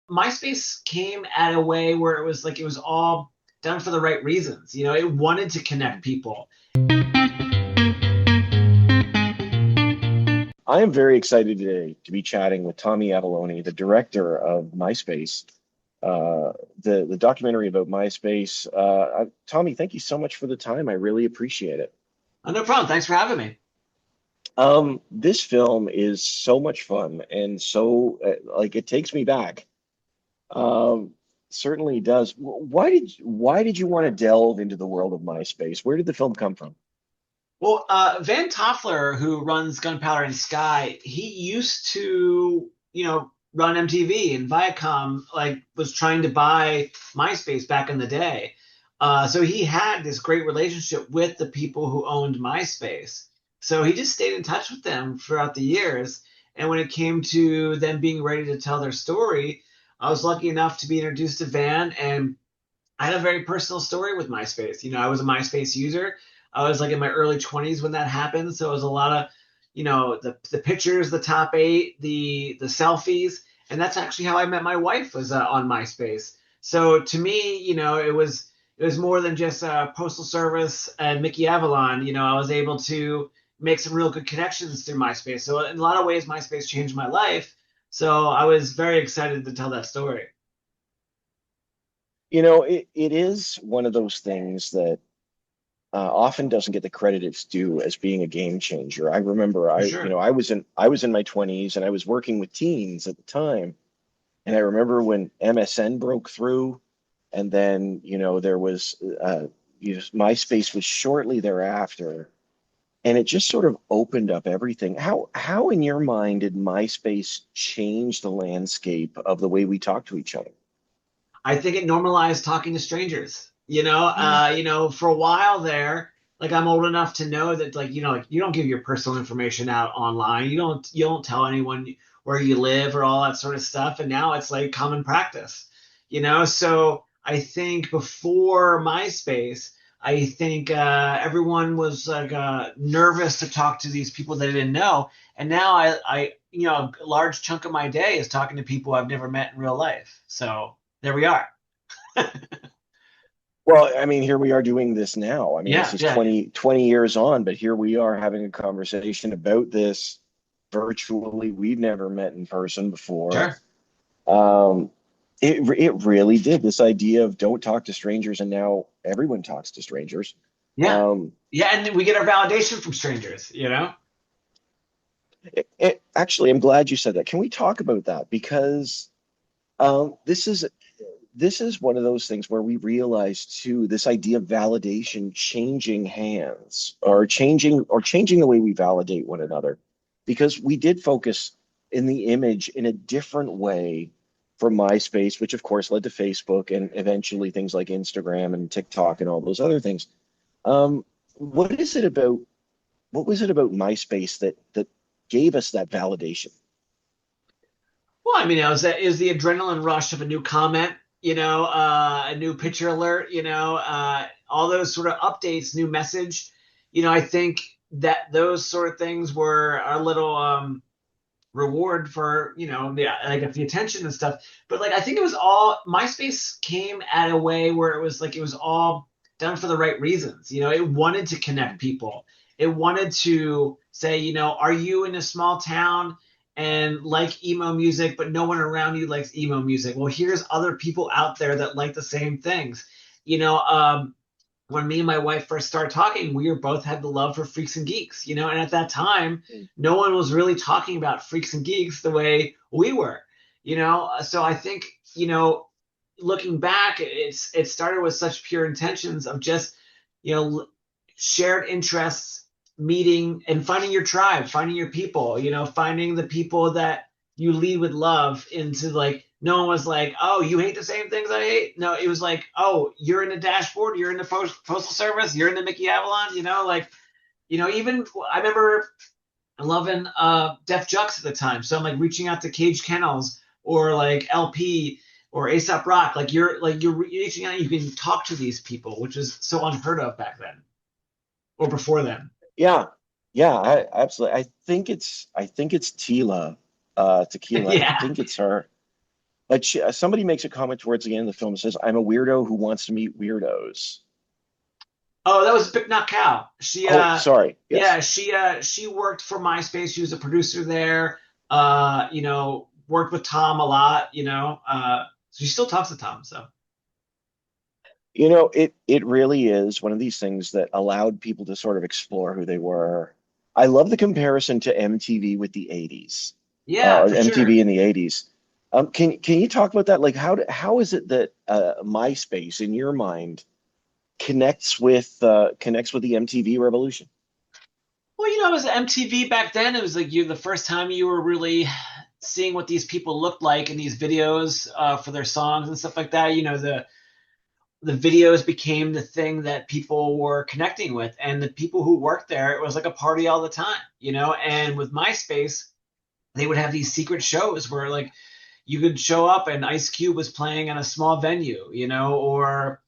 MySpace came at a way where it was like it was all done for the right reasons. It wanted to connect people. I am very excited today to be chatting with Tommy Avallone, the director of MySpace, uh, the documentary about MySpace. Tommy, thank you so much for the time. I really appreciate it. Oh, no problem. Thanks for having me. This film is so much fun and so like it takes me back. Um, Certainly does. Why did you want to delve into the world of MySpace? Where did the film come from? Well, Van Toffler, who runs Gunpowder and Sky, he used to, run MTV, and Viacom like was trying to buy MySpace back in the day. So he had this great relationship with the people who owned MySpace. So he just stayed in touch with them throughout the years. And when it came to them being ready to tell their story, I was lucky enough to be introduced to Van, and I had a very personal story with MySpace. I was a MySpace user. I was like in my early 20s when that happened, so it was a lot of, the pictures, the top eight, the selfies, and that's actually how I met my wife was on MySpace. So to me, it was more than just Postal Service and Mickey Avalon. I was able to make some real good connections through MySpace. So in a lot of ways, MySpace changed my life. So I was very excited to tell that story. It is one of those things that often doesn't get the credit it's due as being a game changer. I remember For sure. I was in my 20s and I was working with teens at the time. And I remember when MSN broke through, and then there was MySpace was shortly thereafter, and it just sort of opened up everything. How in your mind did MySpace change the landscape of the way we talk to each other? I think it normalized talking to strangers. Mm. For a while there, like I'm old enough to know that like you don't give your personal information out online. You don't tell anyone where you live or all that sort of stuff. And now it's like common practice. So I think before MySpace, I think everyone was like nervous to talk to these people they didn't know. And now a large chunk of my day is talking to people I've never met in real life. So there we are. Well, I mean, here we are doing this now. I mean, this Yeah, is yeah, 20 years on, but here we are having a conversation about this virtually. We've never met in person before. sure. Um, it really did, this idea of don't talk to strangers, and now everyone talks to strangers. Yeah. Um, Yeah, and we get our validation from strangers. Actually, I'm glad you said that. Can we talk about that? Because this is one of those things where we realize too this idea of validation changing hands, or changing the way we validate one another, because we did focus in the image in a different way for MySpace, which of course led to Facebook and eventually things like Instagram and TikTok and all those other things. What is it about what was it about MySpace that gave us that validation? Well, I mean, it was the adrenaline rush of a new comment, a new picture alert, all those sort of updates, new message. I think that those sort of things were a little reward for like the attention and stuff. But like I think it was all MySpace came at a way where it was like it was all done for the right reasons. It wanted to connect people. It wanted to say, are you in a small town and like emo music, but no one around you likes emo music? Well, here's other people out there that like the same things. When me and my wife first started talking, we were both had the love for freaks and geeks, and at that time, no one was really talking about freaks and geeks the way we were, So I think, looking back, it started with such pure intentions of just, you know, shared interests, meeting and finding your tribe, finding your people, finding the people that you lead with love into like no one was like, oh, you hate the same things I hate. No, it was like, oh, you're in the dashboard, you're in the postal service, you're in the Mickey Avalon, like, even I remember loving Def Jux at the time. So I'm like reaching out to Cage Kennels or like LP or ASAP Rock. Like you're reaching out, you can talk to these people, which was so unheard of back then or before then. Yeah, yeah, absolutely. I think it's Tila, Tequila. I Yeah. think it's her. But somebody makes a comment towards the end of the film that says, "I'm a weirdo who wants to meet weirdos." Oh, that was Big Knock Cow. She Oh, sorry. yeah, Yes. she worked for MySpace. She was a producer there. Worked with Tom a lot, so she still talks to Tom, so It really is one of these things that allowed people to sort of explore who they were. I love the comparison to MTV with the 80s, yeah, or for MTV sure. in the 80s. Can you talk about that? Like how is it that MySpace in your mind connects with the MTV revolution? Well, it was MTV back then. It was like the first time you were really seeing what these people looked like in these videos for their songs and stuff like that. The videos became the thing that people were connecting with, and the people who worked there, it was like a party all the time. And with MySpace, they would have these secret shows where like you could show up and Ice Cube was playing in a small venue, or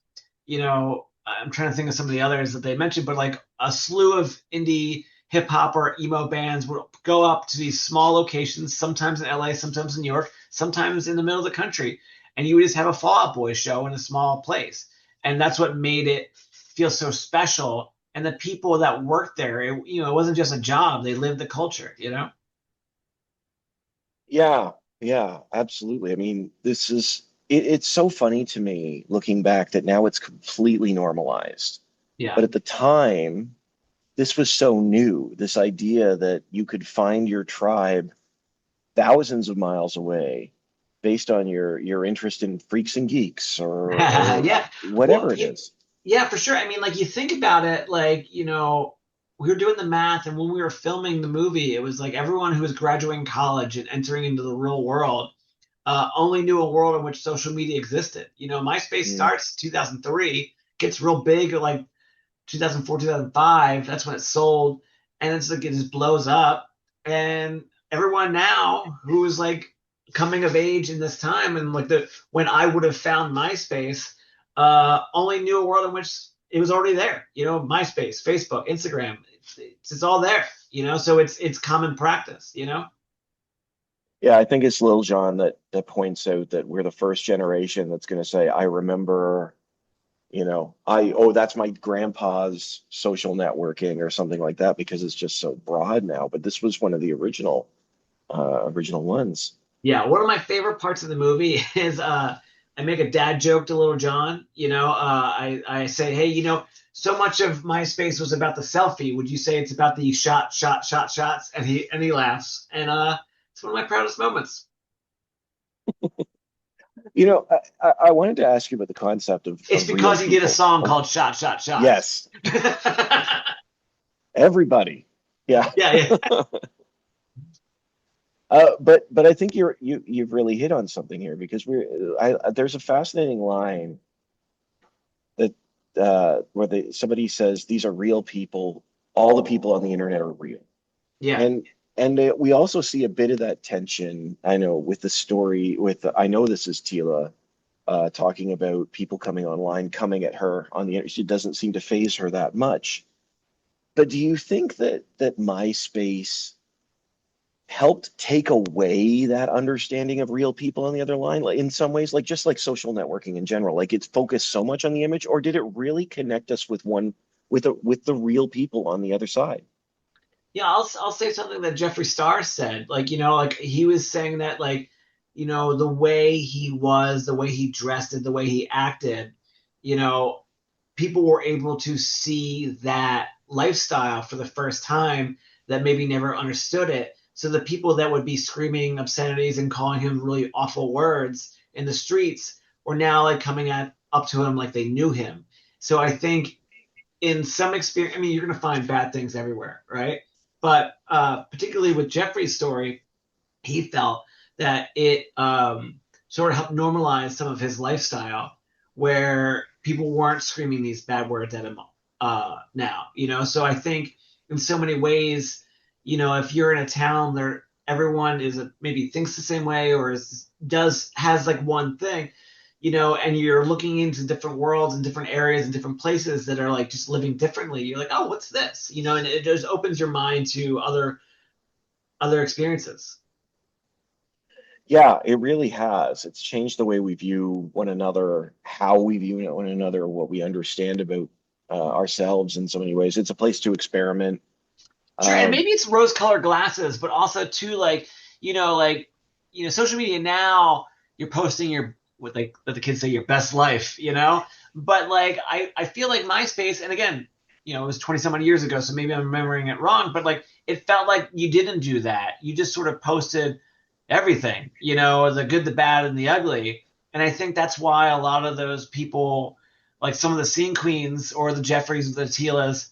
I'm trying to think of some of the others that they mentioned, but like a slew of indie hip hop or emo bands would go up to these small locations, sometimes in LA, sometimes in New York, sometimes in the middle of the country, and you would just have a Fall Out Boy show in a small place, and that's what made it feel so special. And the people that worked there, it wasn't just a job; they lived the culture. Yeah, yeah, absolutely. I mean, it's so funny to me looking back that now it's completely normalized. Yeah. But at the time, this was so new, this idea that you could find your tribe thousands of miles away based on your interest in freaks and geeks or Yeah. Well, whatever it is. yeah, for sure. I mean, like you think about it, like, we were doing the math, and when we were filming the movie, it was like everyone who was graduating college and entering into the real world only knew a world in which social media existed. MySpace Mm. starts 2003, gets real big like 2004, 2005. That's when it sold, and it's like it just blows up. And everyone now who is like coming of age in this time, and like the when I would have found MySpace, only knew a world in which it was already there. MySpace, Facebook, Instagram, it's all there. So it's common practice. Yeah, I think it's Lil Jon that points out that we're the first generation that's going to say, I remember, that's my grandpa's social networking or something like that because it's just so broad now. But this was one of the original ones. Yeah, one of my favorite parts of the movie is I make a dad joke to Little John. I say, hey, so much of MySpace was about the selfie. Would you say it's about the shots? And he laughs, and it's one of my proudest moments. I wanted to ask you about the concept It's of real because he did a people. song called Shots. Yes, everybody. Yeah. Yeah, yeah. But I think you've really hit on something here because there's a fascinating line that where somebody says these are real people. All the people on the internet are real, Yeah. and we also see a bit of that tension. I know with the story I know this is Tila talking about people coming online, coming at her on the internet. She doesn't seem to phase her that much. But do you think that MySpace helped take away that understanding of real people on the other line, like in some ways, like just like social networking in general, like it's focused so much on the image, or did it really connect us with the real people on the other side? Yeah, I'll say something that Jeffree Star said. Like he was saying that the way he was, the way he dressed it, the way he acted, you know, people were able to see that lifestyle for the first time that maybe never understood it. So the people that would be screaming obscenities and calling him really awful words in the streets were now like coming up to him like they knew him. So I think in some experience, I mean, you're going to find bad things everywhere, right? But particularly with Jeffrey's story, he felt that it sort of helped normalize some of his lifestyle where people weren't screaming these bad words at him now. So I think in so many ways, if you're in a town there, everyone maybe thinks the same way or has like one thing, and you're looking into different worlds and different areas and different places that are like just living differently. You're like, oh, what's this? And it just opens your mind to other experiences. Yeah, it really has. It's changed the way we view one another, how we view one another, what we understand about ourselves in so many ways. It's a place to experiment. Sure, and Um, maybe it's rose-colored glasses, but also too like social media now you're posting your what they let the kids say your best life. But like I feel like MySpace, and again, it was 20 some odd years ago, so maybe I'm remembering it wrong, but like it felt like you didn't do that. You just sort of posted everything, the good, the bad, and the ugly. And I think that's why a lot of those people, like some of the scene queens or the Jeffries, the Tilas,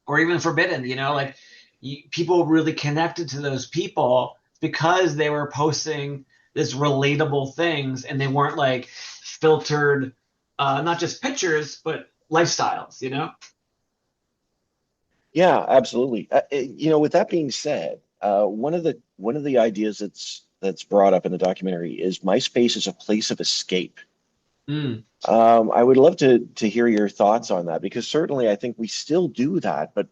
or even Forbidden, like people really connected to those people because they were posting this relatable things and they weren't like filtered, not just pictures, but lifestyles. yeah, absolutely. With that being said, one of the ideas that's brought up in the documentary is MySpace is a place of escape. Mm. I would love to hear your thoughts on that because certainly I think we still do that, but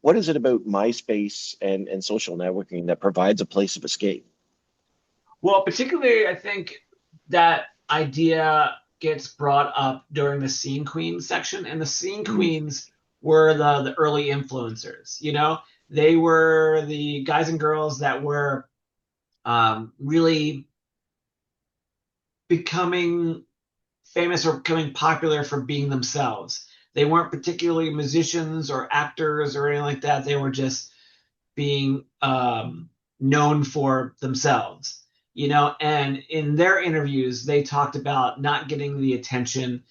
what is it about MySpace and social networking that provides a place of escape? Well, particularly, I think that idea gets brought up during the scene queens section, and the scene Mm. queens were the early influencers. They were the guys and girls that were really becoming famous or becoming popular for being themselves. They weren't particularly musicians or actors or anything like that. They were just being known for themselves. And in their interviews, they talked about not getting the attention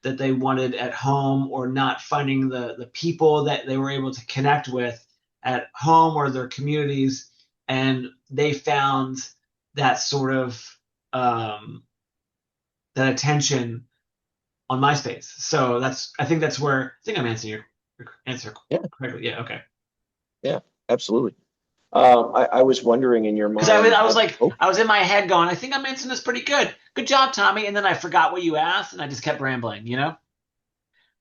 that they wanted at home or not finding the people that they were able to connect with at home or their communities. And they found that sort of that attention on MySpace. So I think that's where I think I'm answering your answer Yeah, correctly. Yeah, okay. yeah, absolutely. I was wondering in your Because I was mind, I was like oh, I was in my head going, I think I'm answering this pretty good. Good job, Tommy. And then I forgot what you asked, and I just kept rambling. those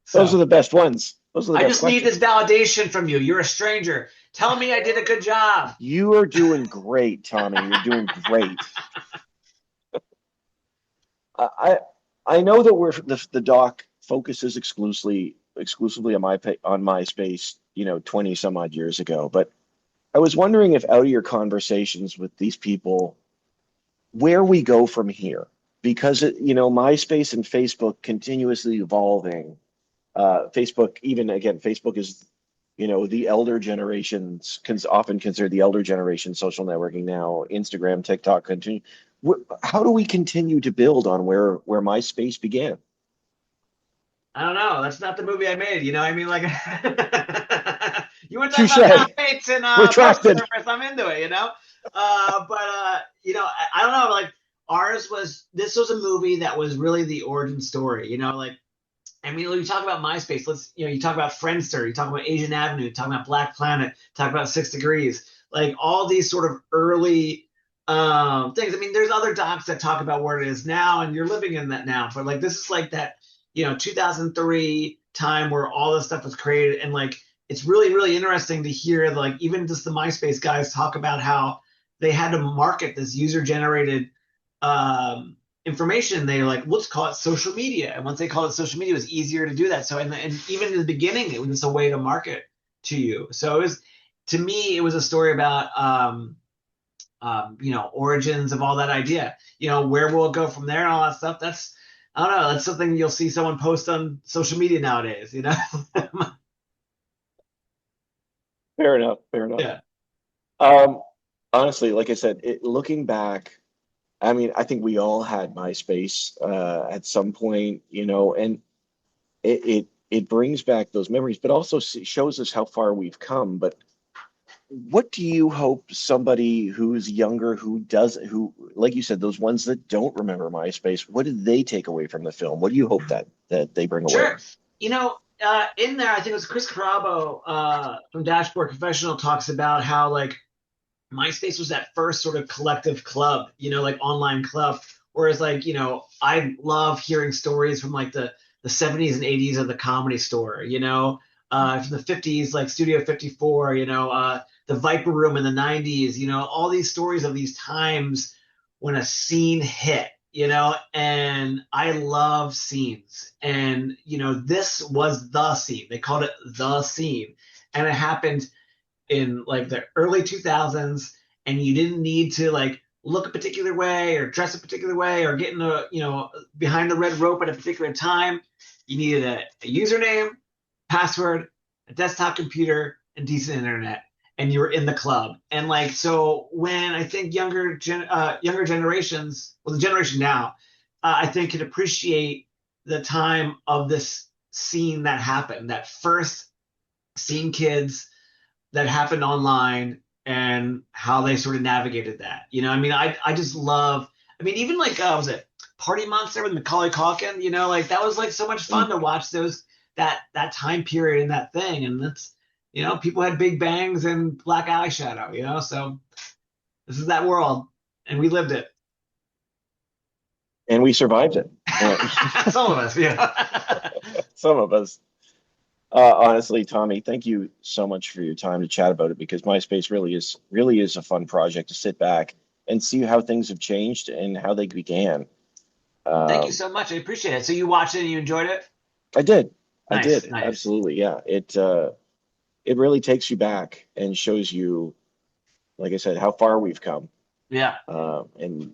So are the best ones. Those are the I best just need this questions. validation from you. You're a stranger. Tell me I did a good job. You are doing great, Tommy. You're doing great. I I know that the doc focuses exclusively on on MySpace, 20 some odd years ago, but I was wondering if out of your conversations with these people, where we go from here, because MySpace and Facebook continuously evolving. Facebook, even again, Facebook is, the elder generations often considered the elder generation social networking now. Instagram, TikTok, continue. How do we continue to build on where MySpace began? I don't know. That's not the movie I made. I mean, like, you want to talk about Touche. mathemates and postal Retracted. service? I'm into it. But I don't know. Like, this was a movie that was really the origin story. Like, I mean, when you talk about MySpace, you talk about Friendster, you talk about Asian Avenue, you talk about Black Planet, talk about 6 Degrees, like all these sort of early things. I mean, there's other docs that talk about where it is now, and you're living in that now. But like, this is like that, 2003 time where all this stuff was created, and like, it's really, really interesting to hear, like, even just the MySpace guys talk about how they had to market this user-generated um, information. They like, let's call it social media. And once they called it social media, it was easier to do that. So, and even in the beginning, it was just a way to market to you. So to me, it was a story about, origins of all that idea. Where will it go from there and all that stuff. I don't know. That's something you'll see someone post on social media nowadays. Fair enough. Fair enough. Yeah. Um, Honestly, like I said, looking back, I mean, I think we all had MySpace at some point, and it brings back those memories, but also shows us how far we've come. But what do you hope somebody who's younger, who, like you said, those ones that don't remember MySpace, what did they take away from the film? What do you hope that they bring away? Sure. In there, I think it was Chris Carabo from Dashboard Professional talks about how like MySpace was that first sort of collective club, like online club. Whereas like, I love hearing stories from like the 70s and 80s of the Comedy Store, from the 50s, like Studio 54, the Viper Room in the 90s, all these stories of these times when a scene hit, you know, and I love scenes. And, you know, this was the scene. They called it the scene. And it happened in like the early 2000s, and you didn't need to like look a particular way or dress a particular way or get in a, you know, behind the red rope at a particular time. You needed a username, password, a desktop computer, and decent internet, and you were in the club. And like, so when I think younger generations, well, the generation now, I think can appreciate the time of this scene that happened, that first scene kids that happened online and how they sort of navigated that. You know, I mean, I just love. I mean, even like was it Party Monster with Macaulay Culkin? You know, like that was like so much Mm. fun to watch those that time period and that thing. And that's, you know, people had big bangs and black eyeshadow. You know, so this is that world, and we lived it. And we survived it. Some of us, yeah. Some of us. Honestly, Tommy, thank you so much for your time to chat about it because MySpace really is a fun project to sit back and see how things have changed and how they began. Thank you Um, so much. I appreciate it. So you watched it and you enjoyed it? I did, I Nice, did, nice. absolutely, yeah. It really takes you back and shows you, like I said, how far we've come, Yeah. and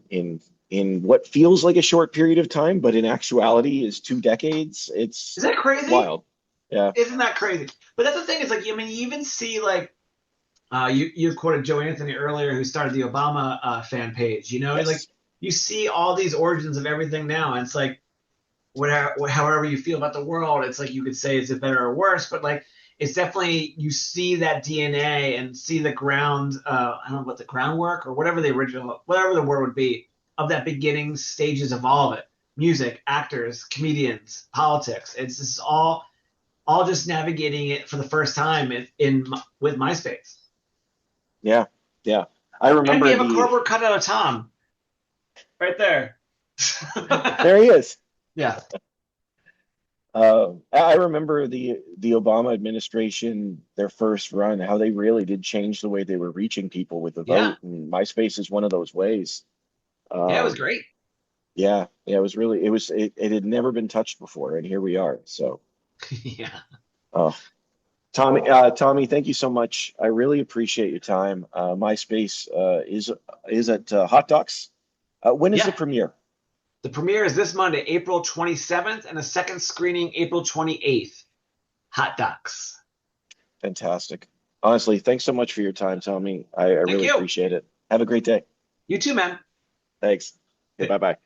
in what feels like a short period of time, but in actuality is 2 decades. Is It's that crazy? wild. Yeah. Isn't that crazy? But that's the thing. Is like, I mean, you even see like you quoted Joe Anthony earlier, who started the Obama fan page. You know, like Yes. you see all these origins of everything now, and it's like whatever, however you feel about the world, it's like you could say is it better or worse, but like it's definitely you see that DNA and see the ground. I don't know what the groundwork or whatever the original, whatever the word would be of that beginning stages of all of it. Music, actors, comedians, politics. It's just all just navigating it for the first time in with MySpace. Yeah. Yeah. I And we remember have a the cardboard cutout of Tom right there. there he is. Yeah. I remember the Obama administration, their first run, how they really did change the way they were reaching people with the Yeah. vote, and MySpace is one of those ways. Yeah, it was Um, great. yeah, yeah, it had never been touched before, and here we are. So, Yeah. uh, Tommy, thank you so much. I really appreciate your time. MySpace is at Hot Docs. When is the Yeah. premiere? The premiere is this Monday, April 27th, and a second screening April 28th. Hot docs. Fantastic. Honestly, thanks so much for your time, Tommy. I Thank really you. appreciate it. Have a great day. You too, man. Thanks. Okay, bye bye.